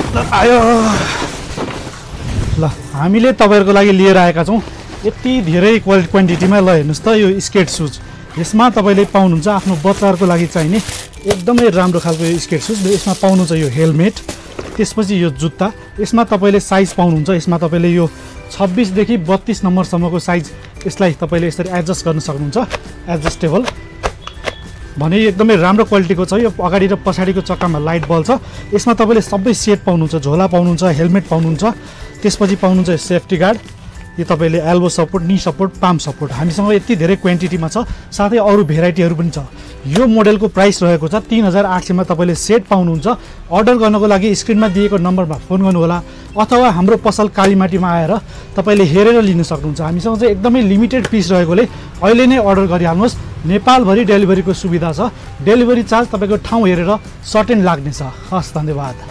आयो ल हामीले तपाईहरुको लागि लिएर आएका छौं यति धेरै क्वान्टिटीमा ल हेर्नुस् त यो स्केट शूज यसमा तपाईले पाउनुहुन्छ आफ्नो बच्चाहरुको लागि चाहिने एकदमै राम्रो खालको स्केट शूज यसमा पाउनुहुन्छ यो हेलमेट त्यसपछि यो जुत्ता यसमा तपाईले साइज पाउनुहुन्छ यसमा तपाईले यो 26 देखि 32 नम्बर सम्मको साइज यसलाई तपाईले यसरी एडजस्ट गर्न सक्नुहुन्छ एडजस्टेबल भने एकदमै राम्रो क्वालिटीको छ यो अगाडि र पछाडीको चक्कामा लाइट बल्ब छ यसमा तपाईले सबै सेट पाउनुहुन्छ झोला पाउनुहुन्छ हेलमेट पाउनुहुन्छ त्यसपछि पाउनुहुन्छ सेफ्टी गार्ड यो तपाईले एल्बो सपोर्ट नी सपोर्ट पाम सपोर्ट हामीसँग यति धेरै क्वान्टिटीमा छ साथै अरु भेराइटीहरु पनि छ यो मोडलको प्राइस रहेको छ 3800 मा तपाईले सेट पाउनुहुन्छ अर्डर गर्नको लागि स्क्रिनमा दिएको नम्बरमा फोन गर्नु होला अथवा हाम्रो पसल कालीमाटीमा आएर तपाईले हेरेर लिन सक्नुहुन्छ हामीसँग चाहिँ एकदमै लिमिटेड पीस रहेकोले अहिले नै अर्डर गरिहाल्नुहोस् नेपाल भरि डेलिभरीको सुविधा छ डेलिभरी चार्ज तपाईको ठाउँ हेरेर सर्टेन लाग्नेछ हस् धन्यवाद